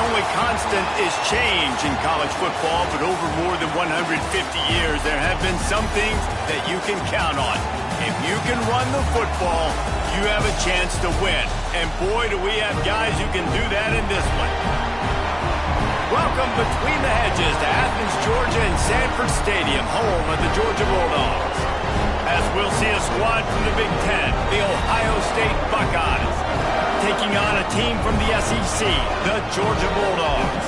only constant is change in college football, but over more than 150 years, there have been some things that you can count on. If you can run the football, you have a chance to win. And boy, do we have guys who can do that in this one. Welcome between the hedges to Athens, Georgia and Sanford Stadium, home of the Georgia Bulldogs. As we'll see a squad from the Big Ten, the Ohio State Buckeyes, taking on a team from the SEC, the Georgia Bulldogs.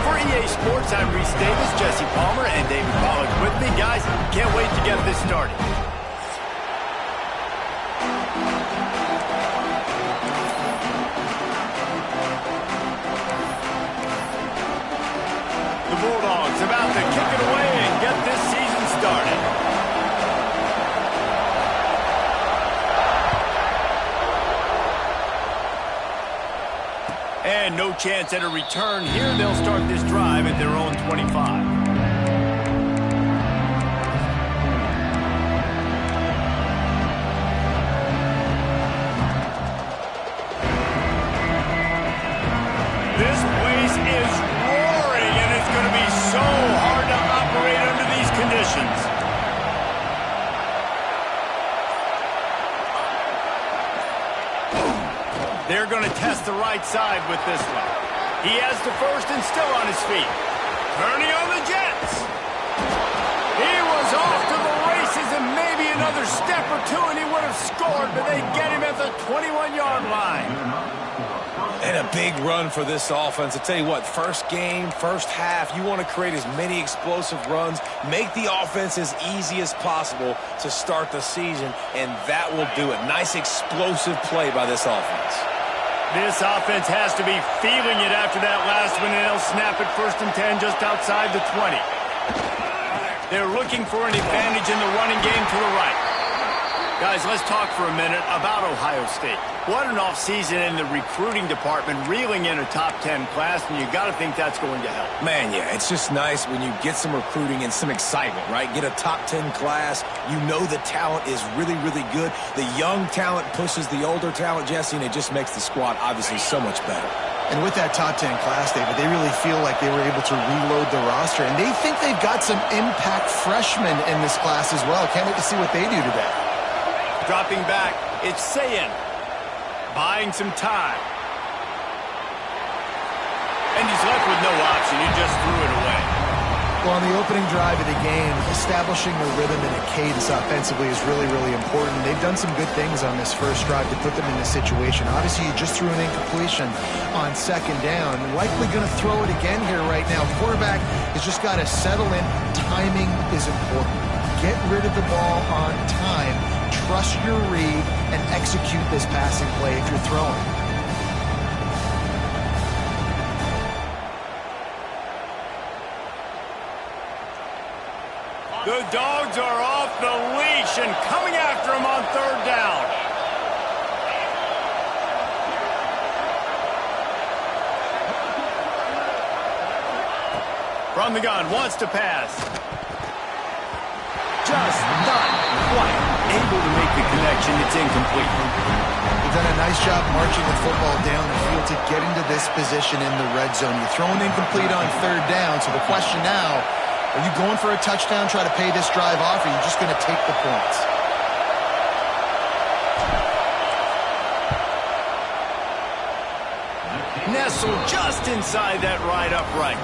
For EA Sports, I'm Reese Davis, Jesse Palmer, and David Pollack with me. Guys, can't wait to get this started. The Bulldogs about to kick it away and get this season started. And no chance at a return here. They'll start this drive at their own 25. This place is roaring, and it's going to be so hard to operate under these conditions. They're going to test the right side with this one. He has the first and still on his feet. Turning on the Jets. He was off to the races and maybe another step or two and he would have scored, but they get him at the 21-yard line. And a big run for this offense. I tell you what, first game, first half, you want to create as many explosive runs, make the offense as easy as possible to start the season, and that will do it. Nice explosive play by this offense. This offense has to be feeling it after that last one, and they'll snap it 1st and 10 just outside the 20. They're looking for an advantage in the running game to the right. Guys, let's talk for a minute about Ohio State. What an offseason in the recruiting department, reeling in a top 10 class, and you got to think that's going to help. Man, yeah, it's just nice when you get some recruiting and some excitement, right? Get a top 10 class. You know the talent is really, really good. The young talent pushes the older talent, Jesse, and it just makes the squad obviously so much better. And with that top 10 class, David, they really feel like they were able to reload the roster, and they think they've got some impact freshmen in this class as well. Can't wait to see what they do today. Dropping back, it's Sayin. Buying some time. And he's left with no option. He just threw it away. Well, on the opening drive of the game, establishing a rhythm and a cadence offensively is really, really important. They've done some good things on this first drive to put them in this situation. Obviously, you just threw an incompletion on 2nd down. Likely going to throw it again here right now. Quarterback has just got to settle in. Timing is important. Get rid of the ball on time. Trust your read and execute this passing play if you're throwing. The Dogs are off the leash and coming after him on 3rd down. From the gun, wants to pass. Just not quite able to make the connection. It's incomplete. They've done a nice job marching the football down the field to get into this position in the red zone. You're throwing incomplete on 3rd down, so the question now, are you going for a touchdown, try to pay this drive off, or are you just going to take the points? Nestled just inside that right upright.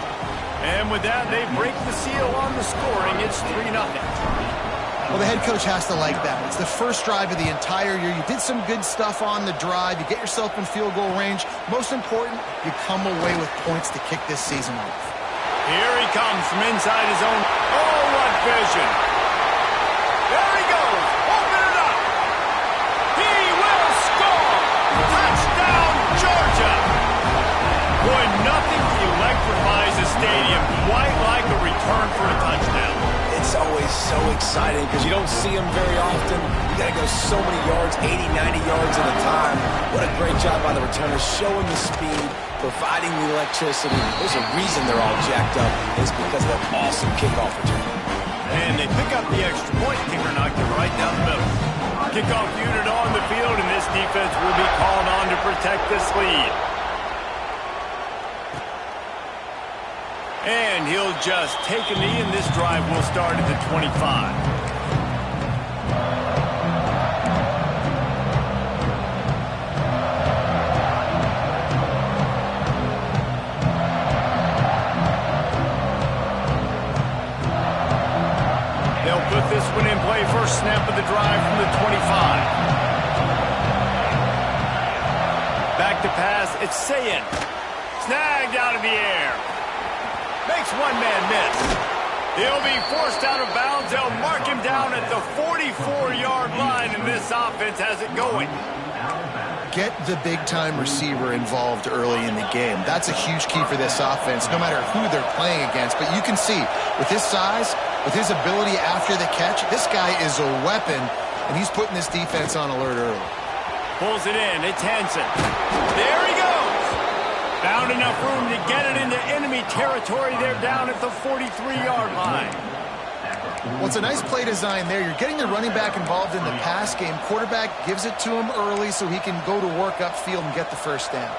And with that, they break the seal on the scoring. It's 3-0. Well, the head coach has to like that. It's the first drive of the entire year. You did some good stuff on the drive. You get yourself in field goal range. Most important, you come away with points to kick this season off. Here he comes from inside his own. Oh, what vision. There he goes. Open it up. He will score. Touchdown, Georgia. Boy, nothing electrifies a stadium quite like a return for a touchdown. It's always so exciting because you don't see them very often. You got to go so many yards, 80, 90 yards at a time. What a great job by the returners, showing the speed, providing the electricity. There's a reason they're all jacked up. It's because of that awesome kickoff return. And they pick up the extra point. Kicker knocked it right down the middle. Kickoff unit on the field, and this defense will be called on to protect this lead. And he'll just take a knee, and this drive will start at the 25. They'll put this one in play. First snap of the drive from the 25. Back to pass. It's Sayin. Snagged out of the air. Makes one man miss. He'll be forced out of bounds. They'll mark him down at the 44-yard line, and this offense has it going. Get the big-time receiver involved early in the game. That's a huge key for this offense, no matter who they're playing against. But you can see, with his size, with his ability after the catch, this guy is a weapon, and he's putting this defense on alert early. Pulls it in. It's Hansen. There he goes. Found enough room to get it into enemy territory. They're down at the 43-yard line. Well, it's a nice play design there. You're getting the running back involved in the pass game. Quarterback gives it to him early so he can go to work upfield and get the first down.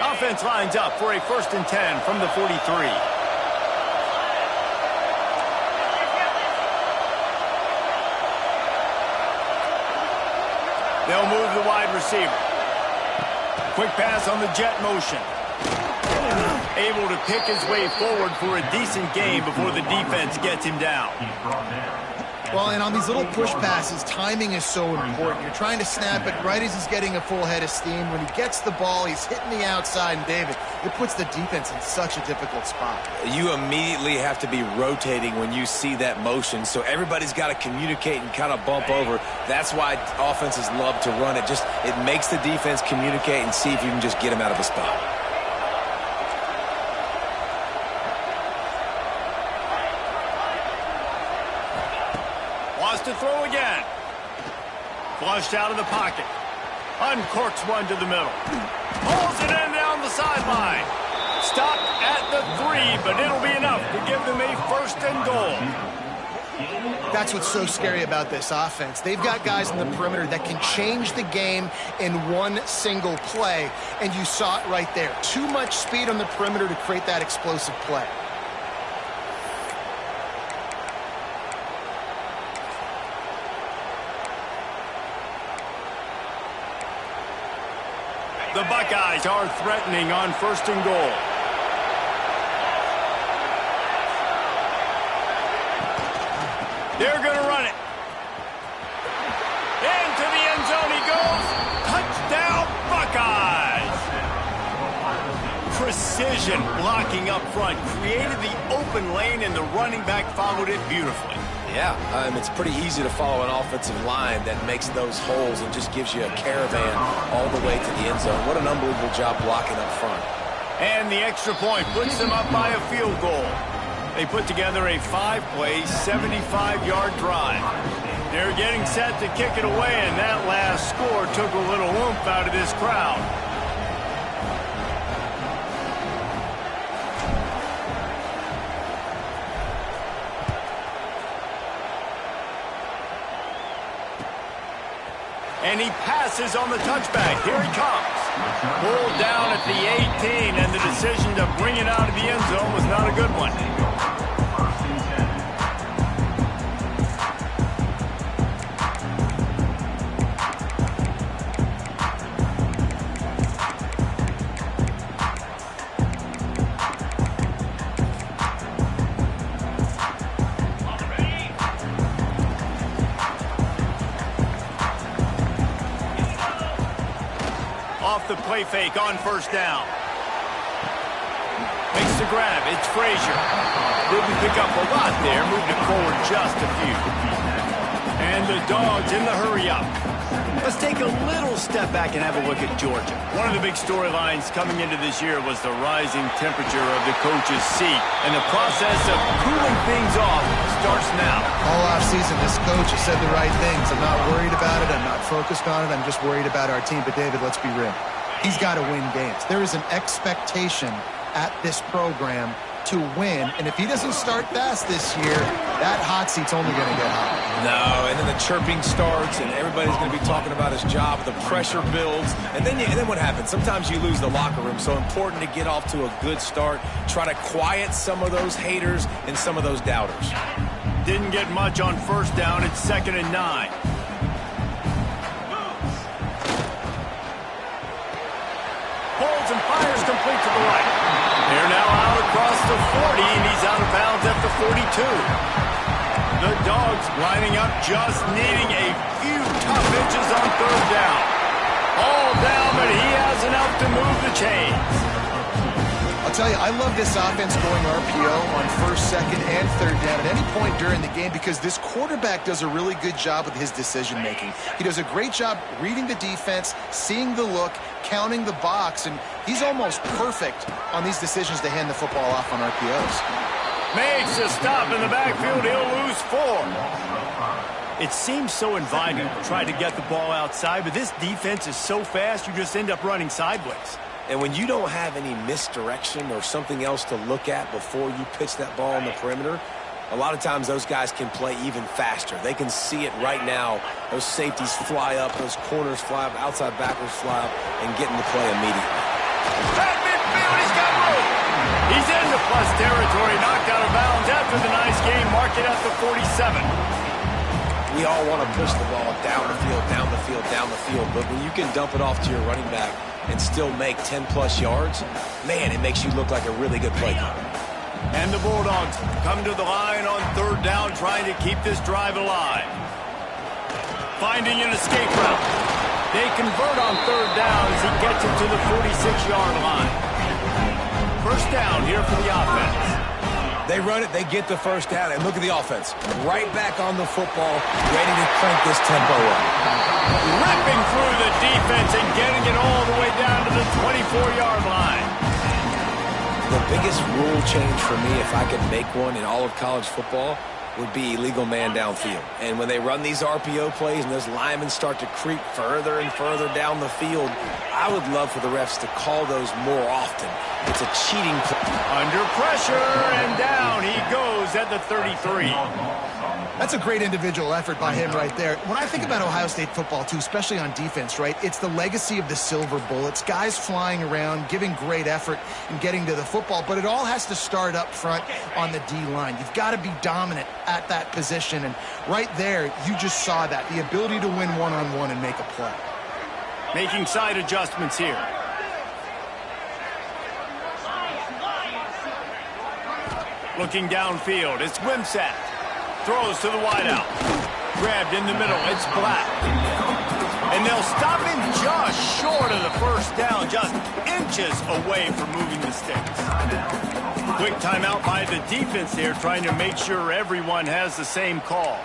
Offense lines up for a 1st and 10 from the 43. They'll move the wide receiver. Quick pass on the jet motion. Able to pick his way forward for a decent gain before the defense gets him down. Well, and on these little push passes, timing is so important. You're trying to snap it right as he's getting a full head of steam. When he gets the ball, he's hitting the outside, and David, it puts the defense in such a difficult spot. You immediately have to be rotating when you see that motion, so everybody's got to communicate and kind of bump over. That's why offenses love to run it. It makes the defense communicate and see if you can just get him out of a spot. To throw again. Flushed out of the pocket. Uncorks one to the middle. Pulls it in down the sideline. Stopped at the 3, but it'll be enough to give them a 1st and goal. That's what's so scary about this offense. They've got guys in the perimeter that can change the game in one single play, and you saw it right there. Too much speed on the perimeter to create that explosive play. The Buckeyes are threatening on 1st and goal. They're going to run it. Into the end zone he goes. Touchdown, Buckeyes! Precision blocking up front. Created the open lane, and the running back followed it beautifully. Yeah, it's pretty easy to follow an offensive line that makes those holes and just gives you a caravan all the way to the end zone. What an unbelievable job blocking up front. And the extra point puts them up by a field goal. They put together a 5-play, 75-yard drive. They're getting set to kick it away, and that last score took a little oomph out of this crowd. And he passes on the touchback. Here he comes. Pulled down at the 18, and the decision to bring it out of the end zone was not a good one. Off the play fake on 1st down. Makes the grab. It's Frazier. Didn't pick up a lot there. Moved it forward just a few. And the Dogs in the hurry up. Let's take a little step back and have a look at Georgia. One of the big storylines coming into this year was the rising temperature of the coach's seat. And the process of cooling things off starts now. All offseason, this coach has said the right things. I'm not worried about it. I'm not focused on it. I'm just worried about our team. But, David, let's be real. He's got to win games. There is an expectation at this program to win. And if he doesn't start fast this year, that hot seat's only going to get hot. No, and then the chirping starts, and everybody's going to be talking about his job. The pressure builds, and then what happens? Sometimes you lose the locker room, so important to get off to a good start. Try to quiet some of those haters and some of those doubters. Didn't get much on first down. It's 2nd and 9. Holds and fires complete to the right. They're now out across the 40, and he's out of bounds at the 42. The Dogs lining up, just needing a few tough inches on 3rd down. All down, but he has enough to move the chains. I'll tell you, I love this offense going RPO on 1st, 2nd, and 3rd down at any point during the game because this quarterback does a really good job with his decision-making. He does a great job reading the defense, seeing the look, counting the box, and he's almost perfect on these decisions to hand the football off on RPOs. Makes a stop in the backfield. He'll lose 4. It seems so inviting to try to get the ball outside, but this defense is so fast, you just end up running sideways. And when you don't have any misdirection or something else to look at before you pitch that ball on the perimeter, a lot of times those guys can play even faster. They can see it right now. Those safeties fly up, those corners fly up, outside backers fly up, and get into play immediately. At midfield, he's got room. He's into plus territory, knocked out of bounds after the nice game. Mark it at the 47. We all want to push the ball down the field, down the field, down the field. But when you can dump it off to your running back and still make 10-plus yards, man, it makes you look like a really good play caller. And the Bulldogs come to the line on 3rd down, trying to keep this drive alive. Finding an escape route. They convert on 3rd down as he gets it to the 46-yard line. 1st down here for the offense. They run it, they get the 1st down, and look at the offense. Right back on the football, ready to crank this tempo up. Ripping through the defense and getting it all the way down to the 24-yard line. The biggest rule change for me, if I could make one in all of college football, would be illegal man downfield. And when they run these RPO plays and those linemen start to creep further and further down the field, I would love for the refs to call those more often. It's a cheating play. Under pressure, and down he goes at the 33. That's a great individual effort by him right there. When I think about Ohio State football, too, especially on defense, right, it's the legacy of the Silver Bullets, guys flying around, giving great effort and getting to the football, but it all has to start up front on the D-line. You've got to be dominant at that position, and right there, you just saw that, the ability to win one-on-one and make a play. Making side adjustments here. Looking downfield, it's Wimsatt. Throws to the wideout. Grabbed in the middle, it's Black. And they'll stop him just short of the 1st down, just inches away from moving the sticks. Quick timeout by the defense there, trying to make sure everyone has the same call.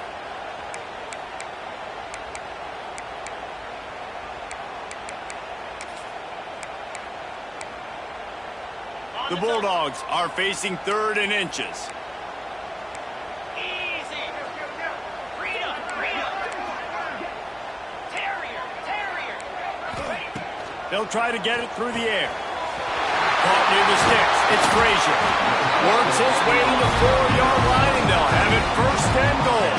The Bulldogs are facing 3rd and inches. They'll try to get it through the air. Caught near the sticks. It's Frazier. Works his way to the 4-yard line, and they'll have it 1st and goal.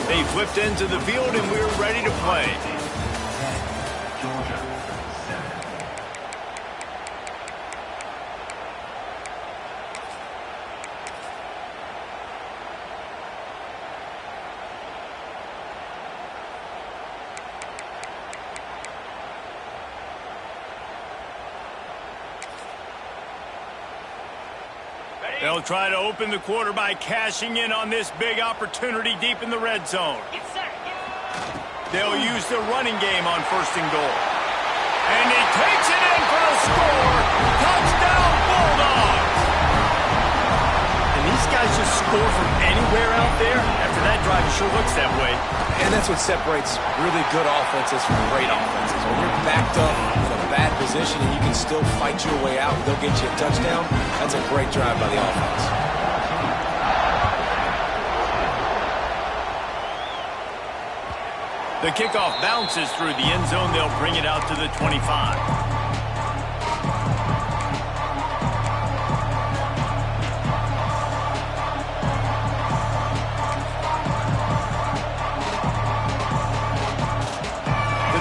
They flipped into the field, and we're ready to play. They'll try to open the quarter by cashing in on this big opportunity deep in the red zone. They'll use the running game on 1st and goal. And he takes it in for the score. Touchdown, Bulldogs! And these guys just score from anywhere out there. After that drive sure looks that way. And that's what separates really good offenses from great offenses. When you're backed up in a bad position and you can still fight your way out and go get you a touchdown, that's a great drive by the offense. The kickoff bounces through the end zone. They'll bring it out to the 25.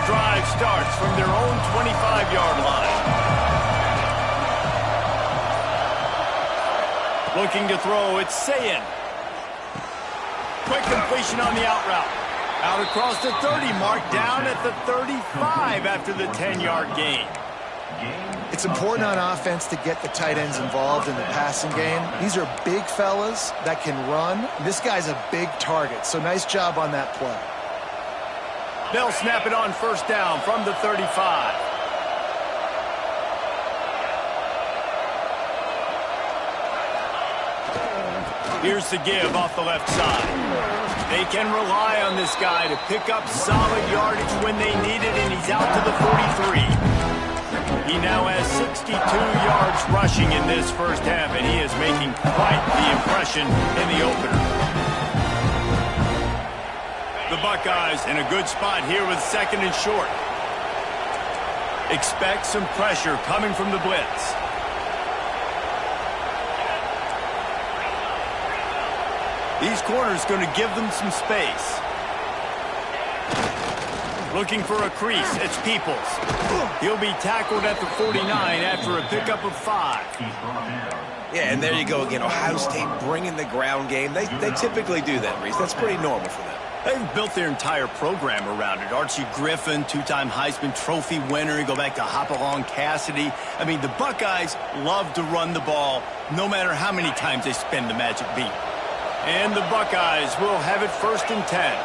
Drive starts from their own 25-yard line. Looking to throw, it's Sayin. Quick completion on the out route. Out across the 30, mark down at the 35 after the 10-yard gain. It's important on offense to get the tight ends involved in the passing game. These are big fellas that can run. This guy's a big target, so nice job on that play. They'll snap it on first down from the 35. Here's the give off the left side. They can rely on this guy to pick up solid yardage when they need it, and he's out to the 43. He now has 62 yards rushing in this first half, and he is making quite the impression in the opener. The Buckeyes in a good spot here with second and short. Expect some pressure coming from the blitz. These corners going to give them some space. Looking for a crease, it's Peoples. He'll be tackled at the 49 after a pickup of 5. Yeah, and there you go again. Ohio State bringing the ground game. They typically do that, Reese. That's pretty normal for them. They've built their entire program around it. Archie Griffin, two-time Heisman Trophy winner. You go back to Hopalong Cassidy. I mean, the Buckeyes love to run the ball no matter how many times they spin the magic beat. And the Buckeyes will have it first and 10.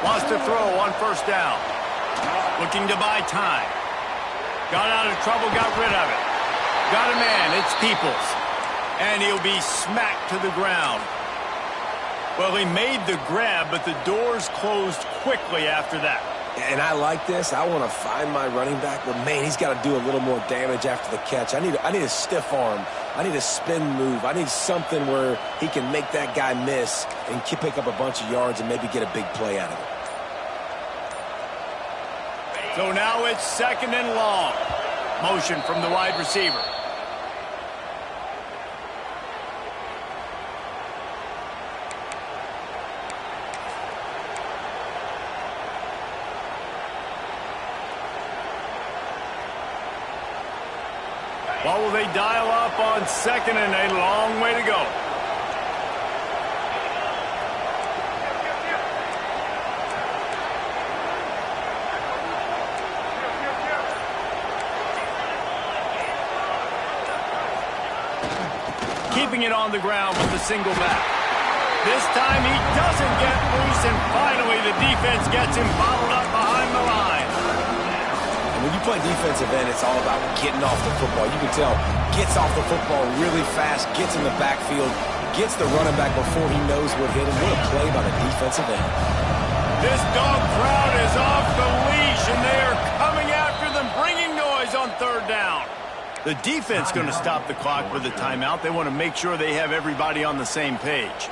Wants to throw on first down. Looking to buy time. Got out of trouble, got rid of it. Got a man, it's Peoples. And he'll be smacked to the ground. Well, he made the grab, but the doors closed quickly after that. And I like this. I want to find my running back, but man, he's got to do a little more damage after the catch. I need a stiff arm. I need a spin move. I need something where he can make that guy miss and pick up a bunch of yards and maybe get a big play out of it. So now it's second and long. Motion from the wide receiver. What will they dial up on second and a long way to go? Keeping it on the ground with the single back. This time he doesn't get loose, and finally the defense gets him bottled up behind the line. And when you play defensive end, it's all about getting off the football. You can tell, gets off the football really fast, gets in the backfield, gets the running back before he knows what hit him. What a play by the defensive end. This dog crowd is off the leash, and they are coming after them, bringing noise on third down. The defense going to stop the clock with a timeout. They want to make sure they have everybody on the same page.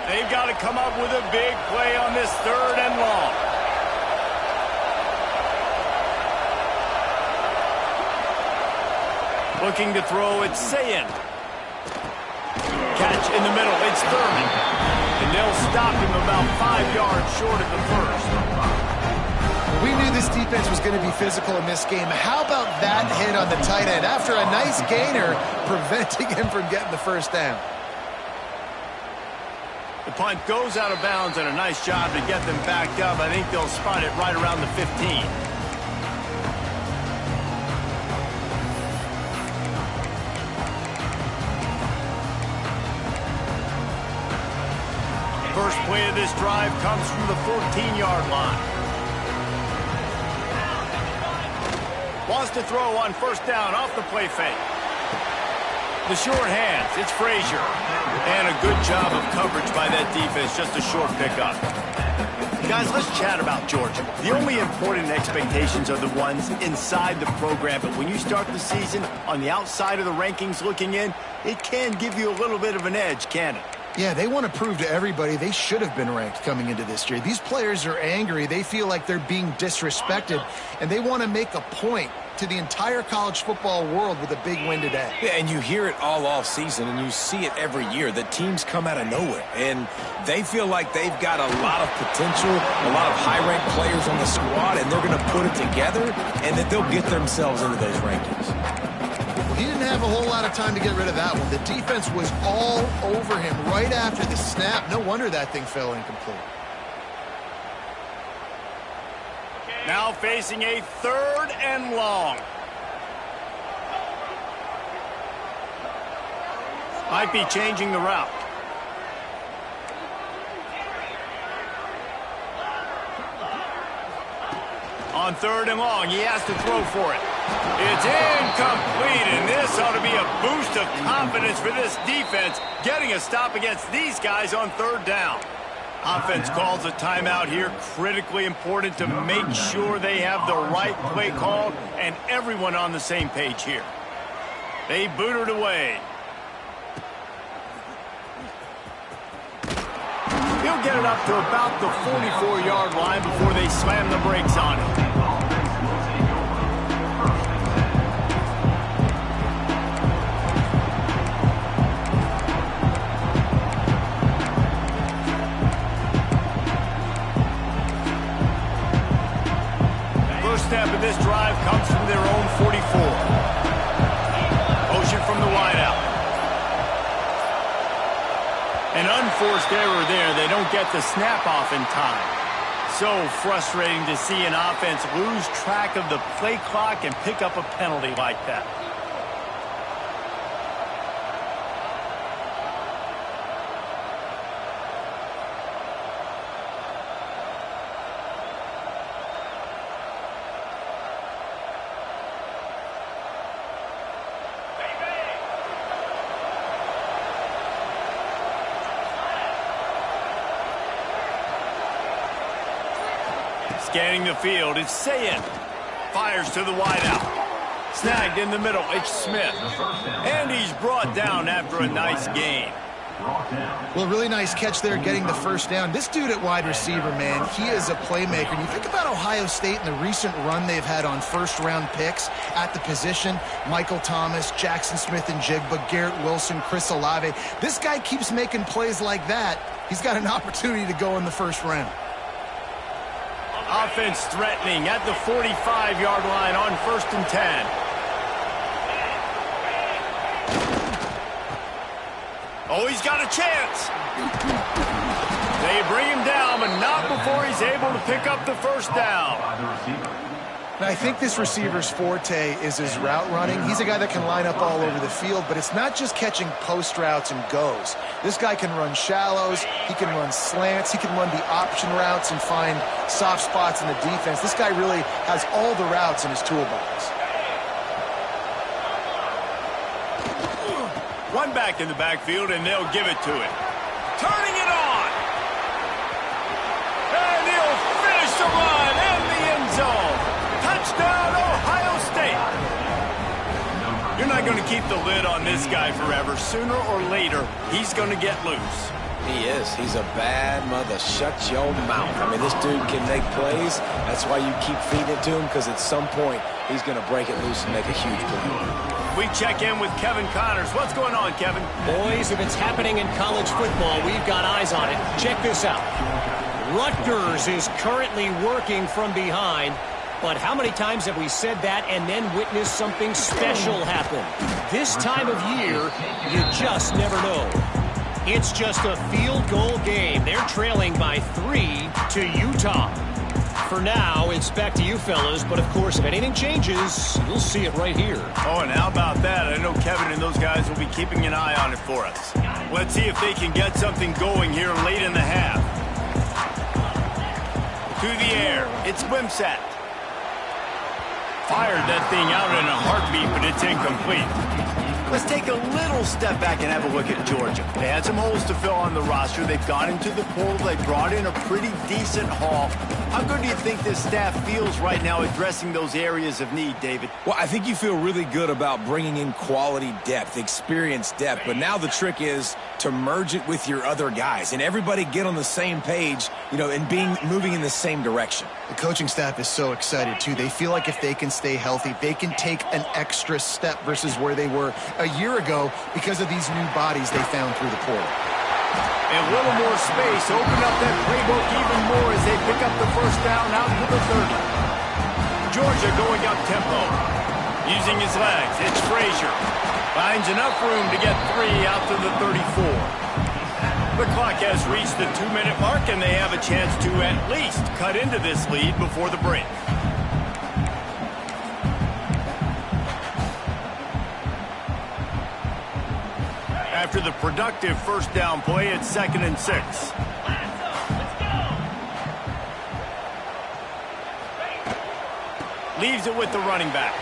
They've got to come up with a big play on this third and long. Looking to throw, it's Sayin. Catch in the middle, it's Thurman. And they'll stop him about 5 yards short of the first. We knew this defense was going to be physical in this game. How about that hit on the tight end after a nice gainer preventing him from getting the first down? The punt goes out of bounds, and a nice job to get them backed up. I think they'll spot it right around the 15. First play of this drive comes from the 14-yard line. Wants to throw on first down off the play fake. The short hands, it's Frazier. And a good job of coverage by that defense, just a short pickup. Guys, let's chat about Georgia. The only important expectations are the ones inside the program, but when you start the season on the outside of the rankings looking in, it can give you a little bit of an edge, can it? Yeah, they want to prove to everybody they should have been ranked coming into this year. These players are angry. They feel like they're being disrespected, and they want to make a point to the entire college football world with a big win today. Yeah, and you hear it all off season, and you see it every year. The teams come out of nowhere, and they feel like they've got a lot of potential, a lot of high-ranked players on the squad, and they're going to put it together, and that they'll get themselves into those rankings. He didn't have a whole lot of time to get rid of that one. The defense was all over him right after the snap. No wonder that thing fell incomplete. Now facing a 3rd and long. Might be changing the route. On 3rd and long, he has to throw for it. It's incomplete, and this ought to be a boost of confidence for this defense, getting a stop against these guys on 3rd down. Offense calls a timeout here, critically important to make sure they have the right play called and everyone on the same page here. They boot it away. He'll get it up to about the 44-yard line before they slam the brakes on him. Step of this drive comes from their own 44. Motion from the wideout. An unforced error there. They don't get the snap off in time. So frustrating to see an offense lose track of the play clock and pick up a penalty like that. Scanning the field, it's Sayin. Fires to the wideout. Snagged in the middle, it's Smith. And he's brought down after a nice gain. Well, really nice catch there getting the first down. This dude at wide receiver, man, he is a playmaker. And you think about Ohio State and the recent run they've had on first-round picks at the position. Michael Thomas, Jackson Smith-Njigba, Garrett Wilson, Chris Olave. This guy keeps making plays like that. He's got an opportunity to go in the first round. Offense threatening at the 45-yard line on 1st and 10. Oh, he's got a chance. They bring him down, but not before he's able to pick up the first down. Now, I think this receiver's forte is his route running. He's a guy that can line up all over the field, but it's not just catching post routes and goes. This guy can run shallows, he can run slants, he can run the option routes and find soft spots in the defense. This guy really has all the routes in his toolbox. One back in the backfield, and they'll give it to him. Turning it on. And he'll finish the run in the end zone. Touchdown, Ohio State. You're not going to keep the lid on this guy forever. Sooner or later, he's going to get loose. He is. He's a bad mother. Shut your mouth. I mean, this dude can make plays. That's why you keep feeding it to him, because at some point, he's going to break it loose and make a huge play. We check in with Kevin Connors. What's going on, Kevin? Boys, if it's happening in college football, we've got eyes on it. Check this out. Rutgers is currently working from behind, but how many times have we said that and then witnessed something special happen? This time of year, you just never know. It's just a field goal game. They're trailing by 3 to Utah. For now, it's back to you fellas, but of course, if anything changes, you'll see it right here. Oh, and how about that? I know Kevin and those guys will be keeping an eye on it for us. Let's see if they can get something going here late in the half. To the air, it's Wimsatt. Fired that thing out in a heartbeat, but it's incomplete. Let's take a little step back and have a look at Georgia. They had some holes to fill on the roster. They've gone into the portal. They brought in a pretty decent haul. How good do you think this staff feels right now addressing those areas of need, David? Well, I think you feel really good about bringing in quality depth, experienced depth. But now the trick is to merge it with your other guys and everybody get on the same page, and moving in the same direction. The coaching staff is so excited, too. They feel like if they can stay healthy, they can take an extra step versus where they were a year ago because of these new bodies they found through the portal. A little more space, open up that playbook even more as they pick up the first down out to the 30. Georgia going up tempo. Using his legs, it's Frazier. Finds enough room to get 3 out to the 34. The clock has reached the 2-minute mark, and they have a chance to at least cut into this lead before the break. After the productive first down play, it's 2nd and 6. Leaves it with the running back.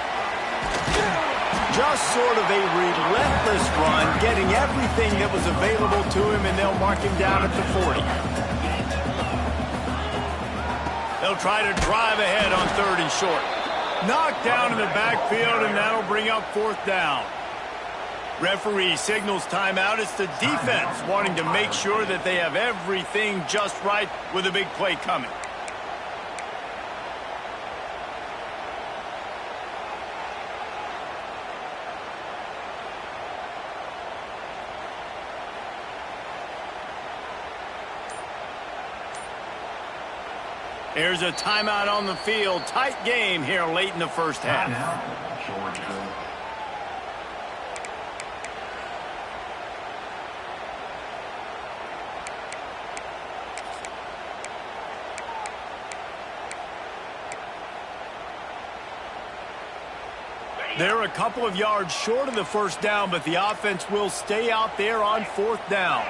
Just sort of a relentless run, getting everything that was available to him, and they'll mark him down at the 40. They'll try to drive ahead on 3rd and short. Knocked down in the backfield, and that'll bring up 4th down. Referee signals timeout. It's the defense wanting to make sure that they have everything just right with a big play coming. There's a timeout on the field. Tight game here late in the first half. They're a couple of yards short of the first down, but the offense will stay out there on 4th down.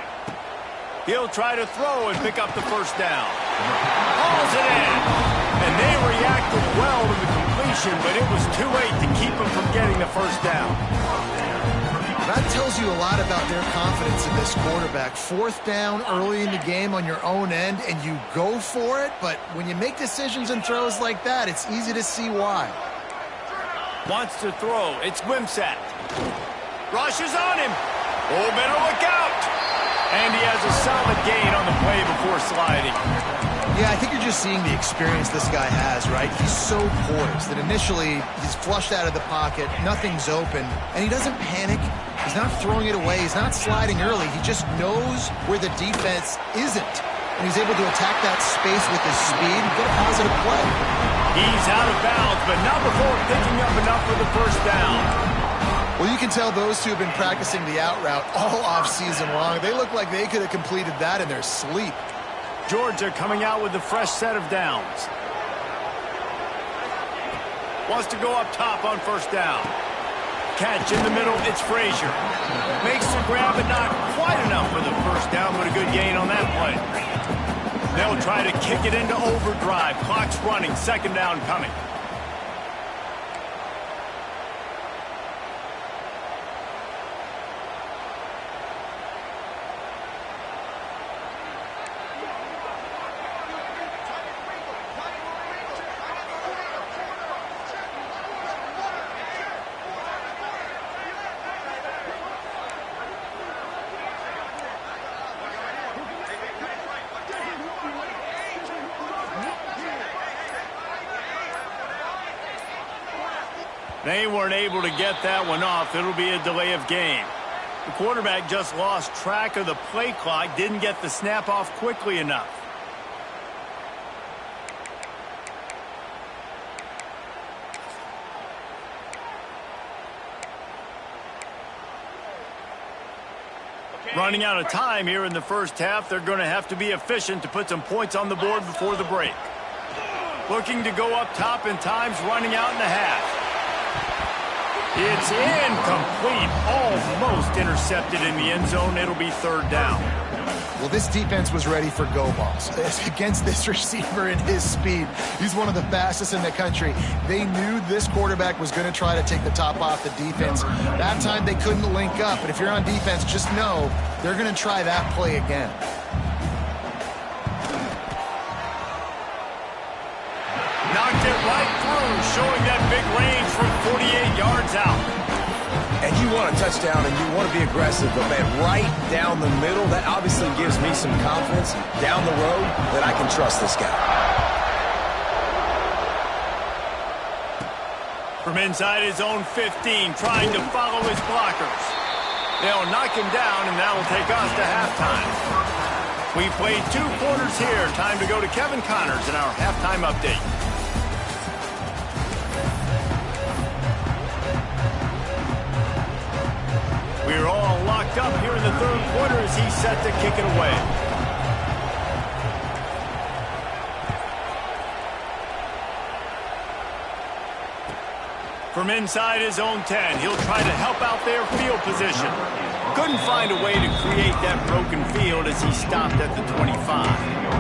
He'll try to throw and pick up the first down. Hauls it in. And they reacted well to the completion, but it was too late to keep him from getting the first down. That tells you a lot about their confidence in this quarterback. 4th down early in the game on your own end, and you go for it, but when you make decisions and throws like that, it's easy to see why. Wants to throw. It's Wimsatt. Rushes on him. Oh, better look out. And he has a solid gain on the play before sliding. Yeah, I think you're just seeing the experience this guy has, right? He's so poised that initially he's flushed out of the pocket, nothing's open, and he doesn't panic. He's not throwing it away. He's not sliding early. He just knows where the defense isn't. And he's able to attack that space with his speed and get a positive play. He's out of bounds, but not before picking up enough for the first down. Well, you can tell those two have been practicing the out route all off-season long. They look like they could have completed that in their sleep. Georgia coming out with a fresh set of downs. Wants to go up top on first down. Catch in the middle, it's Frazier. Makes the grab, but not quite enough for the first down, but a good gain on that play. They'll try to kick it into overdrive. Clock's running, 2nd down coming. They weren't able to get that one off. It'll be a delay of game. The quarterback just lost track of the play clock, didn't get the snap off quickly enough. Running out of time here in the first half. They're going to have to be efficient to put some points on the board before the break. Looking to go up top, and time's running out in the half. It's incomplete. Almost intercepted in the end zone. It'll be third down. Well, this defense was ready for go balls. Against this receiver and his speed, he's one of the fastest in the country. They knew this quarterback was going to try to take the top off the defense. That time they couldn't link up, but if you're on defense, just know they're going to try that play again. Knocked it right through, showing that big range from 48 yards out. And you want a touchdown and you want to be aggressive, but man, right down the middle, that obviously gives me some confidence down the road that I can trust this guy. From inside his own 15, trying to follow his blockers. They'll knock him down, and that'll take us to halftime. We played 2 quarters here. Time to go to Kevin Connors in our halftime update. We're all locked up here in the third quarter as he's set to kick it away. From inside his own 10, he'll try to help out their field position. Couldn't find a way to create that broken field as he stopped at the 25.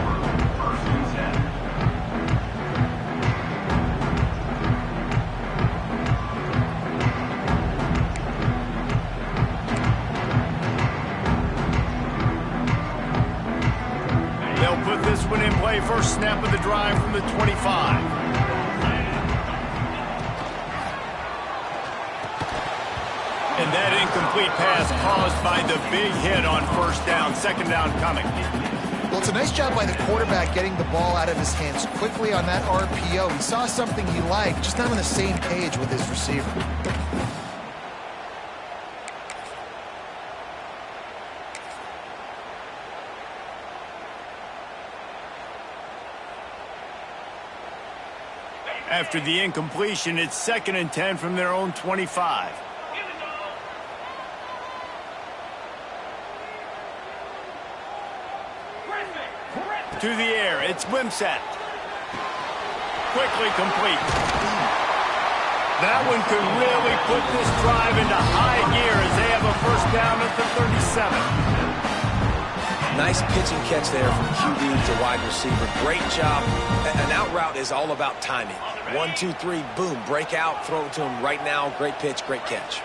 This one in play, first snap of the drive from the 25. And that incomplete pass caused by the big hit on first down, second down coming. Well, it's a nice job by the quarterback getting the ball out of his hands quickly on that RPO. He saw something he liked, just not on the same page with his receiver. After the incompletion, it's 2nd and 10 from their own 25. To the air, it's Wimsatt. Quickly complete. That one could really put this drive into high gear as they have a first down at the 37. Nice pitch and catch there from QB to wide receiver. Great job. An out route is all about timing. 1, 2, 3, boom, break out, throw it to him right now. Great pitch, great catch.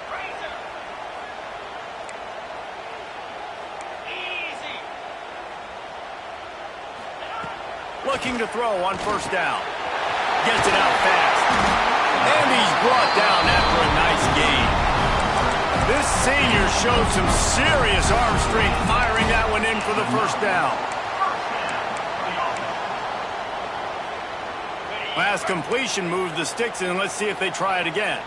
Looking to throw on first down. Gets it out fast. And he's brought down after a nice gain. This senior showed some serious arm strength firing that one in for the first down. Last completion moved the sticks in. Let's see if they try it again.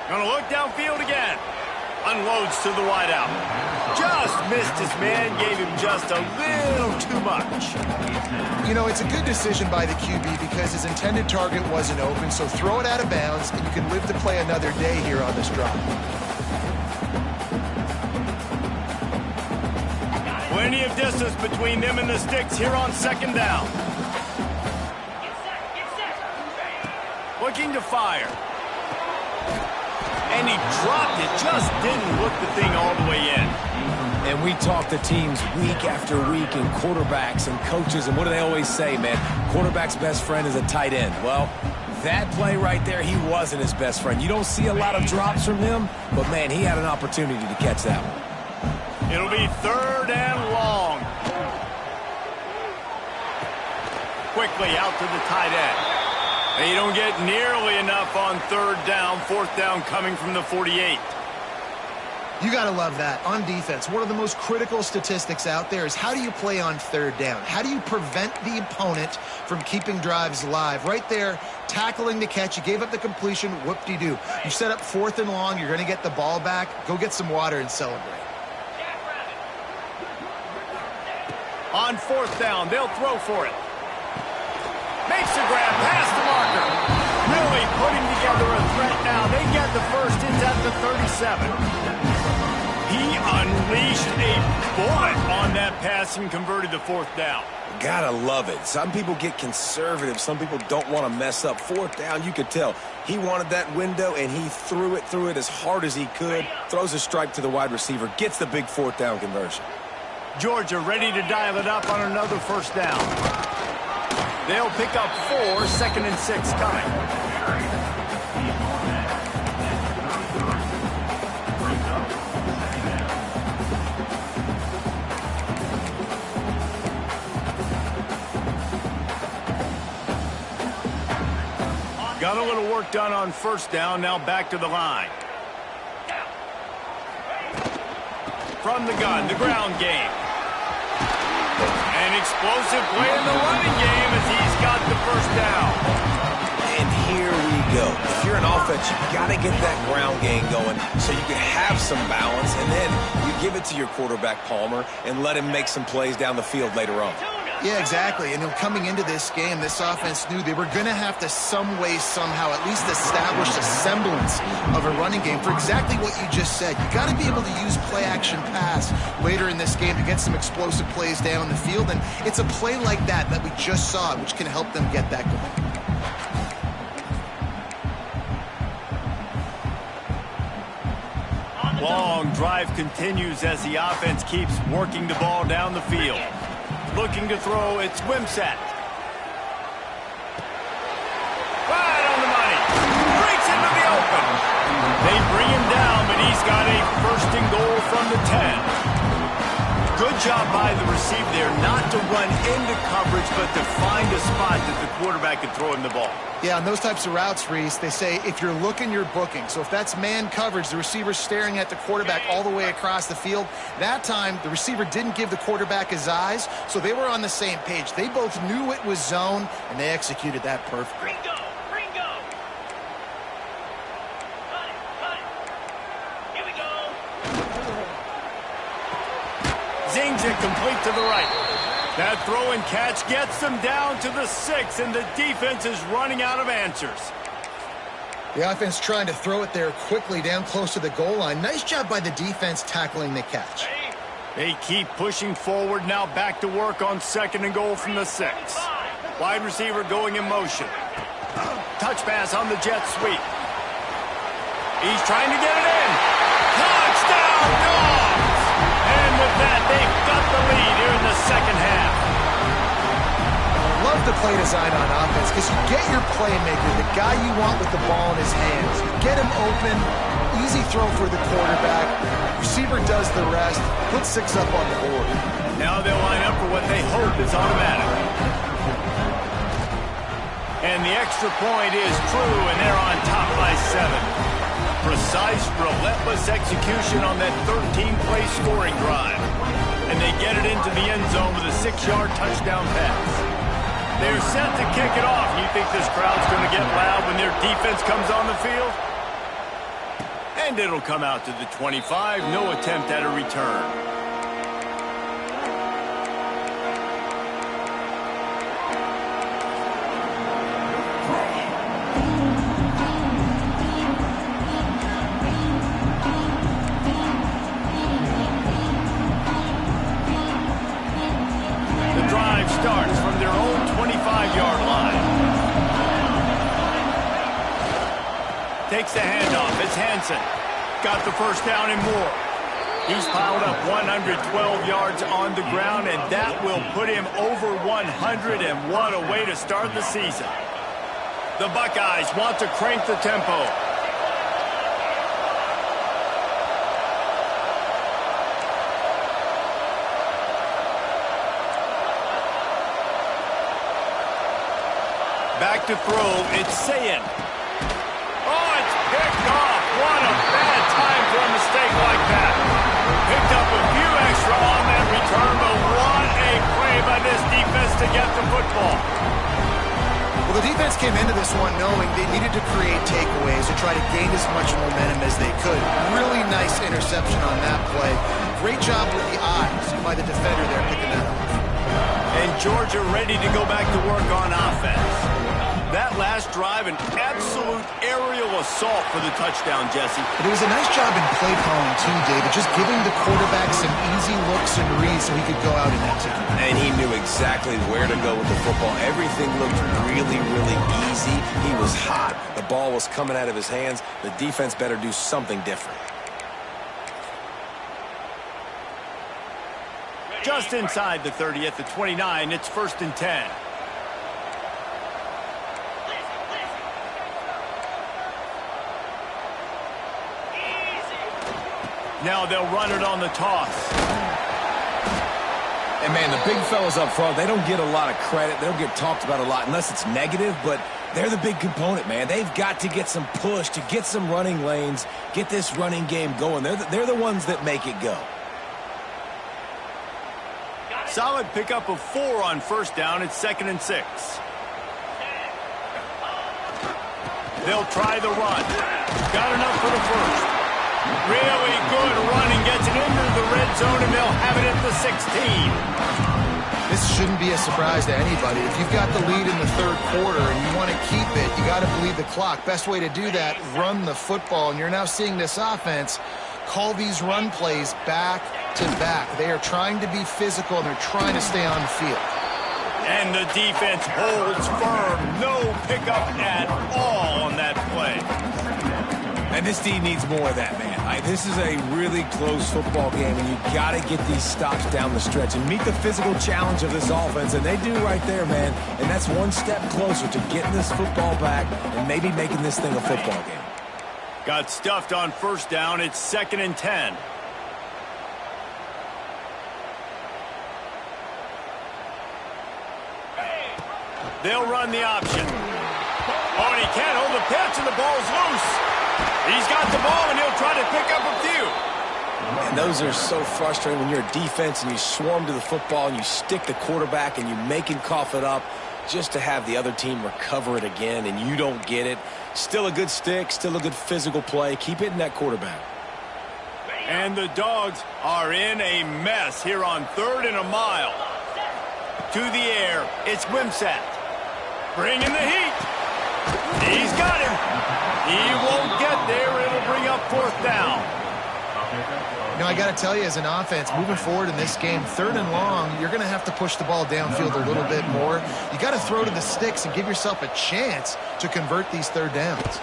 Gonna look downfield again. Unloads to the wideout. Just missed his man, gave him just a little too much. You know, it's a good decision by the QB because his intended target wasn't open, so throw it out of bounds, and you can live to play another day here on this drive. Plenty of distance between them and the sticks here on second down. Looking to fire. And he dropped it, just didn't look the thing all the way in. And we talk to teams week after week and quarterbacks and coaches, and what do they always say, man? Quarterback's best friend is a tight end. Well, that play right there, he wasn't his best friend. You don't see a lot of drops from him, but, man, he had an opportunity to catch that one. It'll be third and long. Quickly out to the tight end. They don't get nearly enough on third down. Fourth down coming from the 48. You got to love that. On defense, one of the most critical statistics out there is how do you play on third down? How do you prevent the opponent from keeping drives alive? Right there, tackling the catch. You gave up the completion. Whoop-de-doo. You set up fourth and long. You're going to get the ball back. Go get some water and celebrate. On fourth down, they'll throw for it. Makes the grab past the marker. Really putting together a threat now. They get the first. It's at the 37. He He unleashed a bullet on that pass and converted the fourth down. Gotta love it. Some people get conservative. Some people don't want to mess up. Fourth down, you could tell. He wanted that window, and he threw it as hard as he could. Throws a strike to the wide receiver. Gets the big fourth down conversion. Georgia ready to dial it up on another first down. They'll pick up 4, 2nd and 6 coming. Got a little work done on first down, now back to the line. From the gun, the ground game. An explosive play in the running game as he's got the first down. And here we go. If you're an offense, you got to get that ground game going so you can have some balance, and then you give it to your quarterback, Palmer, and let him make some plays down the field later on. Yeah, exactly. And coming into this game, this offense knew they were going to have to some way, somehow, at least establish a semblance of a running game for exactly what you just said. You got to be able to use play-action pass later in this game to get some explosive plays down the field. And it's a play like that we just saw, which can help them get that going. Long drive continues as the offense keeps working the ball down the field. Looking to throw, it's Wimsatt. Right on the money. Breaks into the open. They bring him down, but he's got a 1st and goal from the 10. Good job by the receiver there not to run into coverage, but to find a spot that the quarterback can throw him the ball. Yeah, on those types of routes, Reese, they say if you're looking, you're booking. So if that's man coverage, the receiver's staring at the quarterback all the way across the field. That time, the receiver didn't give the quarterback his eyes, so they were on the same page. They both knew it was zone, and they executed that perfectly. Ringo! Cut it! Here we go! Zings it complete to the right. That throw and catch gets them down to the 6, and the defense is running out of answers. The offense trying to throw it there quickly down close to the goal line. Nice job by the defense tackling the catch. They keep pushing forward, now back to work on 2nd and goal from the 6. Wide receiver going in motion. Touch pass on the jet sweep. He's trying to get it in. Touchdown, Dogs! And with that, they've got the lead here in the second half. Love the play design on offense because you get your playmaker, the guy you want with the ball in his hands. You get him open, easy throw for the quarterback. Receiver does the rest, put 6 up on the board. Now they'll line up for what they hope is automatic. And the extra point is true, and they're on top by 7. Precise, relentless execution on that 13-play scoring drive. And they get it into the end zone with a 6-yard touchdown pass. They're set to kick it off. You think this crowd's going to get loud when their defense comes on the field? And it'll come out to the 25. No attempt at a return. Starts from their own 25-yard line. Takes the handoff. It's Hansen. Got the first down and more. He's piled up 112 yards on the ground, and that will put him over 100, and what a way to start the season. The Buckeyes want to crank the tempo. Back to throw, it's Sayin. Oh, it's picked off. What a bad time for a mistake like that. Picked up a few extra on that return, but what a play by this defense to get the football. Well, the defense came into this one knowing they needed to create takeaways to try to gain as much momentum as they could. Really nice interception on that play. Great job with the eyes by the defender there picking that off. And Georgia ready to go back to work on offense. That last drive, an absolute aerial assault for the touchdown, Jesse. But it was a nice job in play calling too, David, just giving the quarterback some easy looks and reads so he could go out and execute. And he knew exactly where to go with the football. Everything looked really, really easy. He was hot. The ball was coming out of his hands. The defense better do something different. Just inside the 30 at the 29, it's 1st and 10. Now they'll run it on the toss. And, man, the big fellas up front, they don't get a lot of credit. They don't get talked about a lot unless it's negative, but they're the big component, man. They've got to get some push, to get some running lanes, get this running game going. They're the ones that make it go. Solid pickup of 4 on 1st down. It's 2nd and 6. They'll try the run. Got enough for the first. Really good running, gets it into the red zone, and they'll have it at the 16. This shouldn't be a surprise to anybody. If you've got the lead in the 3rd quarter and you want to keep it, you got to bleed the clock. Best way to do that, run the football. And you're now seeing this offense call these run plays back to back. They are trying to be physical, and they're trying to stay on the field. And the defense holds firm. No pickup at all on that play. And this team needs more of that, man. This is a really close football game, and you got to get these stops down the stretch and meet the physical challenge of this offense, and they do right there, man. And that's one step closer to getting this football back and maybe making this thing a football game. Got stuffed on 1st down. It's 2nd and 10. They'll run the option. Oh, and he can't hold the pitch, and the ball's loose. He's got the ball, and he'll try to pick up a few. And those are so frustrating when you're a defense and you swarm to the football and you stick the quarterback and you make him cough it up just to have the other team recover it again, and you don't get it. Still a good stick, still a good physical play. Keep hitting that quarterback. And the Dogs are in a mess here on 3rd and a mile. To the air, it's Wimsatt. Bringing the heat. He's got him. He won't get there. It'll bring up 4th down. You know, I got to tell you, as an offense, moving forward in this game, 3rd and long, you're going to have to push the ball downfield a little bit more. You got to throw to the sticks and give yourself a chance to convert these 3rd downs.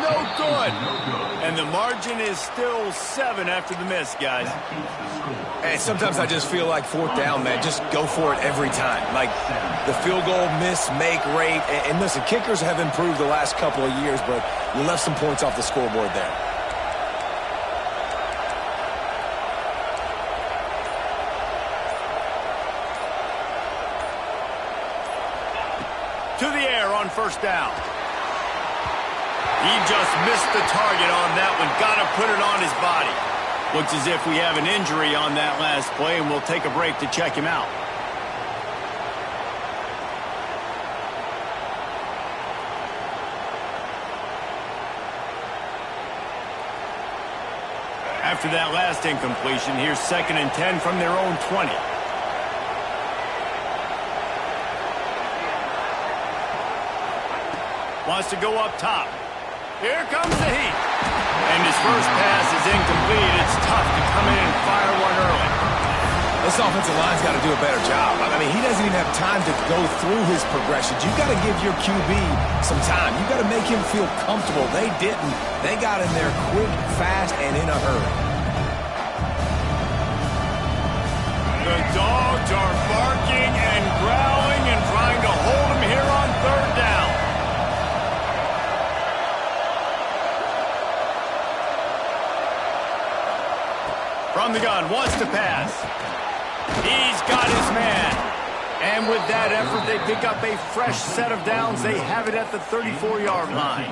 No good. And the margin is still 7 after the miss, guys. And sometimes I just feel like 4th down, man. Just go for it every time. Like the field goal miss-make rate. And listen, kickers have improved the last couple of years, but you left some points off the scoreboard there. To the air on 1st down. He just missed the target on that one. Got to put it on his body. Looks as if we have an injury on that last play, and we'll take a break to check him out. After that last incompletion, here's 2nd and 10 from their own 20. Wants to go up top. Here comes the heat. And his first pass is incomplete. It's tough to come in and fire one early. This offensive line's got to do a better job. I mean, he doesn't even have time to go through his progressions. You've got to give your QB some time. You've got to make him feel comfortable. They didn't. They got in there quick, fast, and in a hurry. The Dogs are barking and growling and trying to hold him here on 3rd down. From the gun, wants to pass. He's got his man. And with that effort, they pick up a fresh set of downs. They have it at the 34-yard line.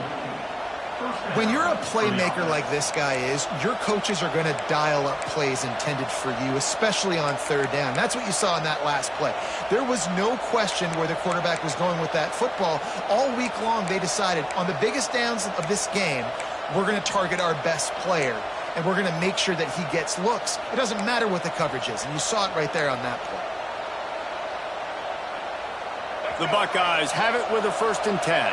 When you're a playmaker like this guy is, your coaches are going to dial up plays intended for you, especially on 3rd down. That's what you saw in that last play. There was no question where the quarterback was going with that football. All week long, they decided on the biggest downs of this game, we're going to target our best player, and we're going to make sure that he gets looks. It doesn't matter what the coverage is, and you saw it right there on that play. The Buckeyes have it with a 1st and 10.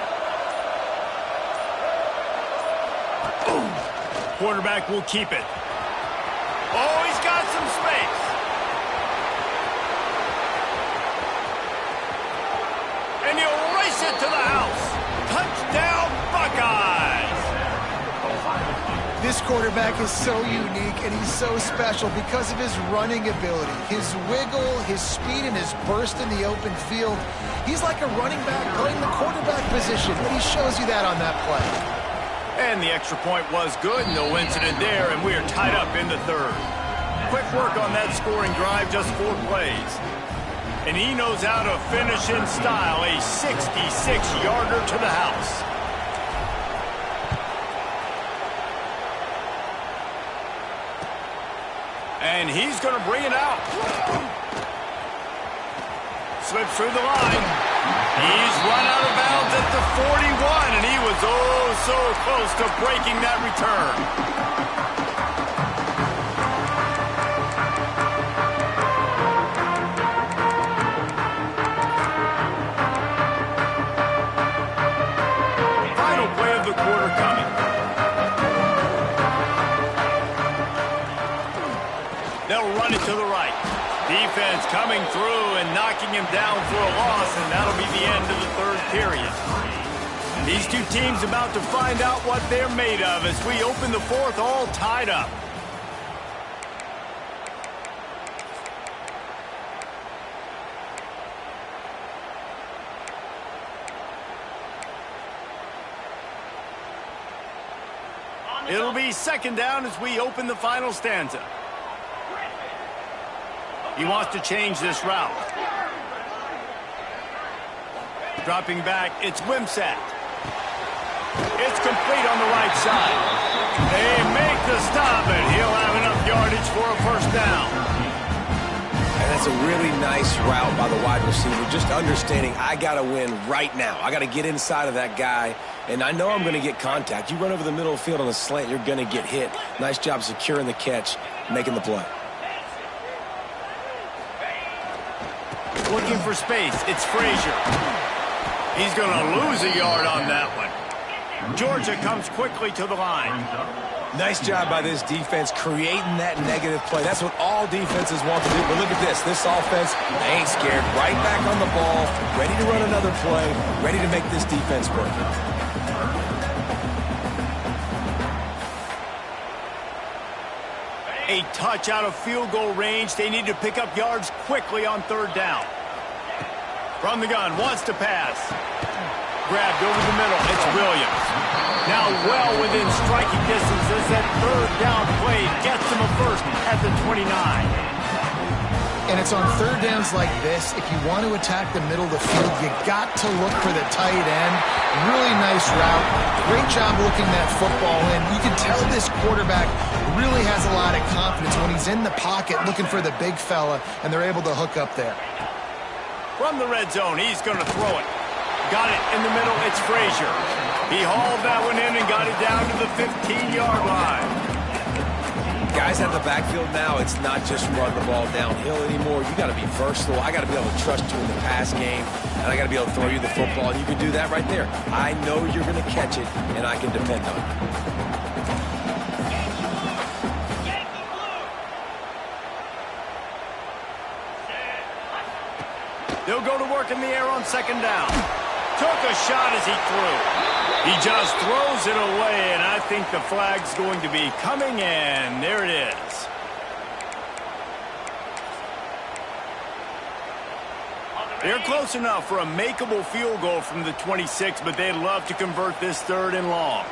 Quarterback will keep it. Oh, he's got some space. And he'll race it to the house. Touchdown, Buckeyes. This quarterback is so unique and he's so special because of his running ability, his wiggle, his speed, and his burst in the open field. He's like a running back playing the quarterback position, but he shows you that on that play. And the extra point was good. No incident there, and we are tied up in the 3rd. Quick work on that scoring drive, just 4 plays. And he knows how to finish in style, a 66-yarder to the house. And he's going to bring it out. Slips through the line. He's run out of bounds at the 41, and he was oh so close to breaking that return. Final play of the quarter coming. They'll run it to the right. Defense coming through and knocking him down for a loss, and that'll be the end of the 3rd period. These two teams about to find out what they're made of as we open the 4th all tied up. It'll be 2nd down as we open the final stanza. He wants to change this route. Dropping back, it's Wimsatt. It's complete on the right side. They make the stop, and he'll have enough yardage for a 1st down. And that's a really nice route by the wide receiver, just understanding I got to win right now. I got to get inside of that guy, and I know I'm going to get contact. You run over the middle of the field on a slant, you're going to get hit. Nice job securing the catch, making the play. Looking for space, it's Frazier. He's going to lose a yard on that one. Georgia comes quickly to the line. Nice job by this defense creating that negative play. That's what all defenses want to do. But look at this. This offense, they ain't scared. Right back on the ball, ready to run another play, ready to make this defense work. A touch out of field goal range. They need to pick up yards quickly on 3rd down. From the gun, wants to pass. Grabbed over the middle. It's Williams. Now well within striking distance as that 3rd down play gets him a 1st at the 29. And it's on 3rd downs like this. If you want to attack the middle of the field, you got to look for the tight end. Really nice route. Great job looking that football in. You can tell this quarterback really has a lot of confidence when he's in the pocket looking for the big fella, and they're able to hook up there. From the red zone, he's going to throw it. Got it in the middle. It's Frazier. He hauled that one in and got it down to the 15-yard line. Guys at the backfield now, it's not just run the ball downhill anymore. You got to be versatile. I got to be able to trust you in the pass game, and I got to be able to throw you the football, and you can do that right there. I know you're going to catch it, and I can depend on it. They'll go to work in the air on 2nd down. Took a shot as he threw. He just throws it away, and I think the flag's going to be coming in. There it is. They're close enough for a makeable field goal from the 26, but they'd love to convert this 3rd and long.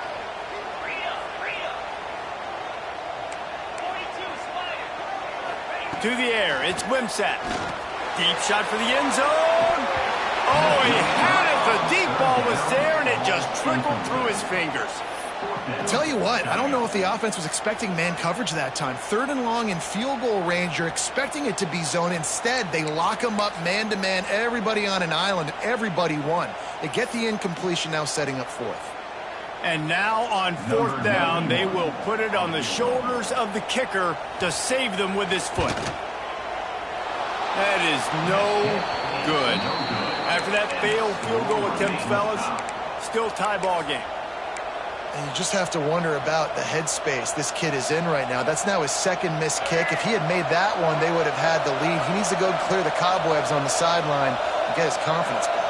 To the air, it's Wimsatt. Deep shot for the end zone. Oh, he had it. The deep ball was there, and it just trickled through his fingers. Tell you what, I don't know if the offense was expecting man coverage that time. 3rd and long in field goal range, you're expecting it to be zone. Instead, they lock them up man-to-man, everybody on an island, everybody won. They get the incompletion, now setting up 4th. And now on 4th down, they will put it on the shoulders of the kicker to save them with his foot. That is no good. After that failed field goal attempt, fellas, still tie ball game. And you just have to wonder about the headspace this kid is in right now. That's now his second missed kick. If he had made that one, they would have had the lead. He needs to go clear the cobwebs on the sideline and get his confidence back.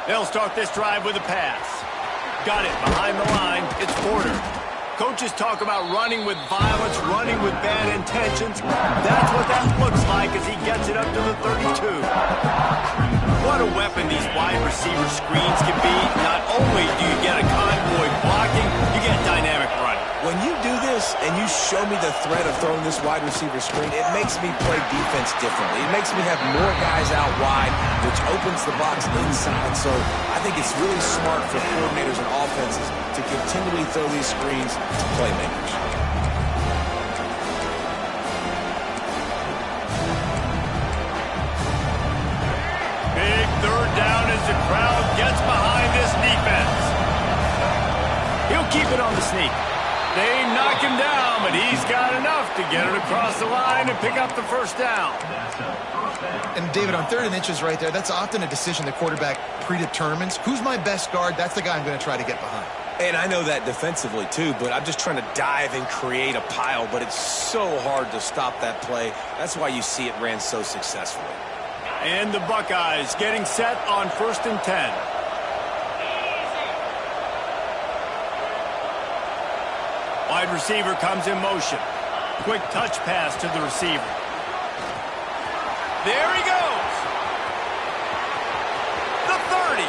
They'll start this drive with a pass. Got it behind the line. It's Porter. Coaches talk about running with violence, running with bad intentions. That's what that looks like as he gets it up to the 32. What a weapon these wide receiver screens can be. Not only do you get a convoy blocking, you get dynamic running. When you do this and you show me the threat of throwing this wide receiver screen, it makes me play defense differently. It makes me have more guys out wide, which opens the box inside. So I think it's really smart for coordinators and offenses to continually throw these screens to playmakers. Big third down as the crowd gets behind this defense. He'll keep it on the sneak. They knock him down, but he's got enough to get it across the line and pick up the first down. And David, on 3rd and inches right there, that's often a decision the quarterback predetermines. Who's my best guard? That's the guy I'm going to try to get behind. And I know that defensively too, but I'm just trying to dive and create a pile, but it's so hard to stop that play. That's why you see it ran so successfully. And the Buckeyes getting set on 1st and 10. Wide receiver comes in motion. Quick touch pass to the receiver. There he goes. The 30.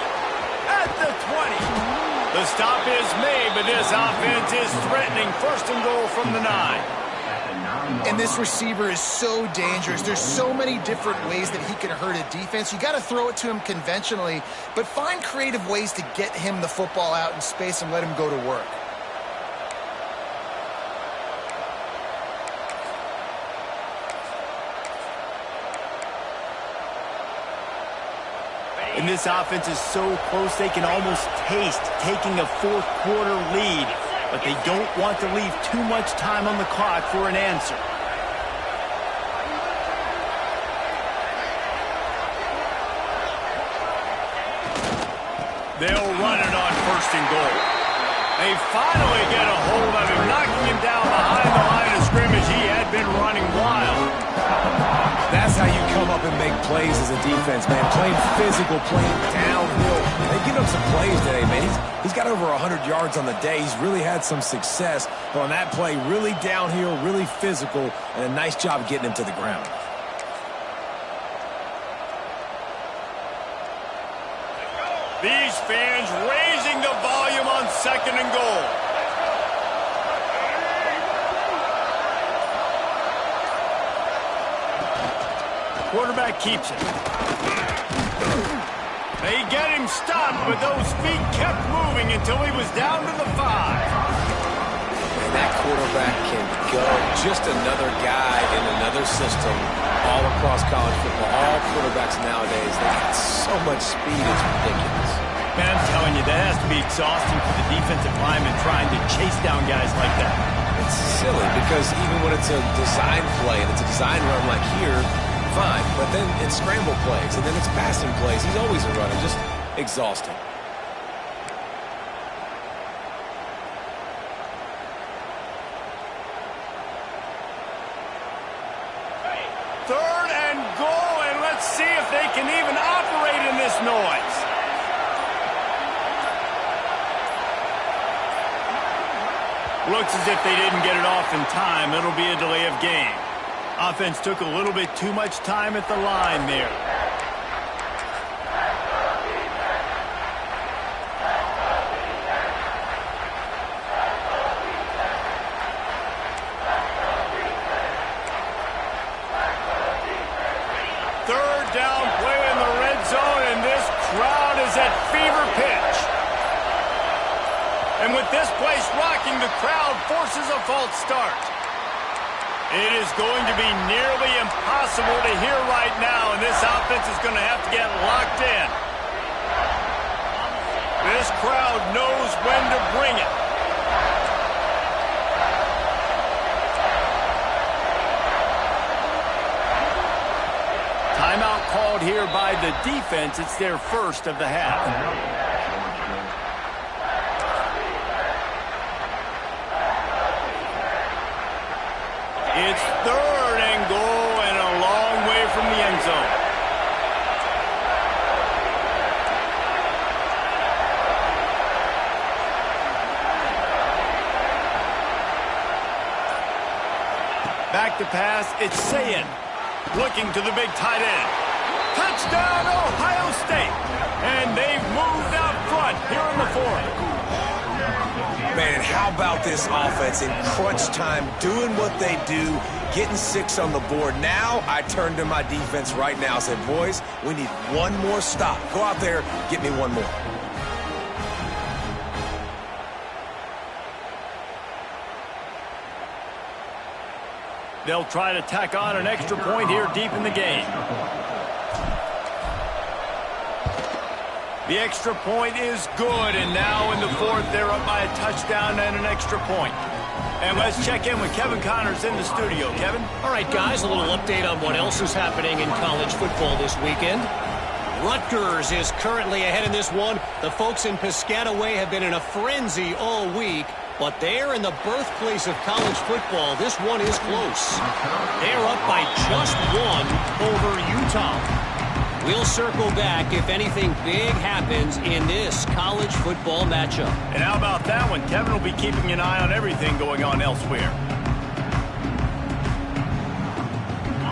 At the 20. The stop is made, but this offense is threatening 1st and goal from the 9. And this receiver is so dangerous. There's so many different ways that he can hurt a defense. You got to throw it to him conventionally, but find creative ways to get him the football out in space and let him go to work. And this offense is so close they can almost taste taking a 4th quarter lead. But they don't want to leave too much time on the clock for an answer. They'll run it on 1st and goal. They finally get a hold of him, knocking him down behind the line of scrimmage. He had been running wild. That's how you come up and make plays as a defense, man. Playing physical, playing downhill. They give up some plays today, man. He's got over 100 yards on the day. He's really had some success. But on that play, really downhill, really physical, and a nice job getting him to the ground. These fans raising the volume on 2nd and goal. Quarterback keeps it. They get him stopped, but those feet kept moving until he was down to the 5. And that quarterback can go. Just another guy in another system all across college football. All quarterbacks nowadays, they got so much speed, it's ridiculous. Man, I'm telling you, that has to be exhausting for the defensive lineman trying to chase down guys like that. It's silly because even when it's a design play and it's a design run like here, fine, but then it's scramble plays, and then it's passing plays. He's always a runner, just exhausting. Third and goal, and let's see if they can even operate in this noise. Looks as if they didn't get it off in time. It'll be a delay of game. Offense took a little bit too much time at the line there. Third down play in the red zone, and this crowd is at fever pitch. And with this place rocking, the crowd forces a false start. It is going to be nearly impossible to hear right now, and this offense is going to have to get locked in. This crowd knows when to bring it. here by the defense. It's their first of the half. It's third and goal and a long way from the end zone. Back to pass, it's Sayin. Looking to the big tight end. Touchdown, Ohio State. And they've moved out front here in the fourth. Man, how about this offense in crunch time, doing what they do, getting 6 on the board. Now I turn to my defense right now and said, boys, we need one more stop. Go out there, get me one more. They'll try to tack on an extra point here deep in the game. The extra point is good, and now in the fourth, they're up by a touchdown and an extra point. And let's check in with Kevin Connors in the studio. Kevin? All right, guys, a little update on what else is happening in college football this weekend. Rutgers is currently ahead in this one. The folks in Piscataway have been in a frenzy all week, but they're in the birthplace of college football. This one is close. They're up by just 1 over Utah. We'll circle back if anything big happens in this college football matchup. And how about that one? Kevin will be keeping an eye on everything going on elsewhere.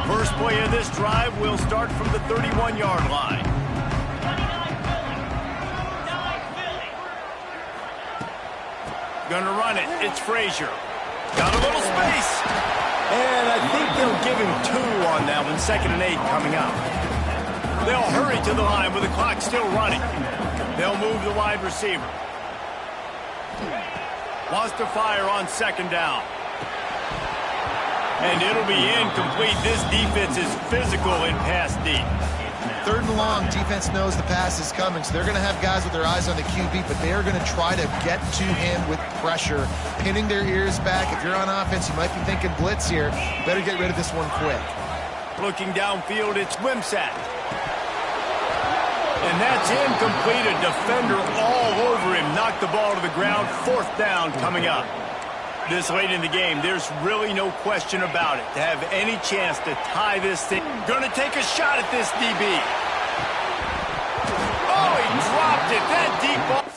First play of this drive will start from the 31-yard line. Gonna run it. It's Frazier. Got a little space. And I think they'll give him 2 on that one. 2nd and 8 coming up. They'll hurry to the line with the clock still running. They'll move the wide receiver. Wants to fire on 2nd down. And it'll be incomplete. This defense is physical in pass deep. 3rd and long, defense knows the pass is coming, so they're going to have guys with their eyes on the QB, but they are going to try to get to him with pressure, pinning their ears back. If you're on offense, you might be thinking blitz here. Better get rid of this one quick. Looking downfield, it's Wimsatt. And that's incomplete. A defender all over him. Knocked the ball to the ground. 4th down coming up. This late in the game, there's really no question about it. To have any chance to tie this thing. Gonna take a shot at this DB. Oh, he dropped it. That deep ball.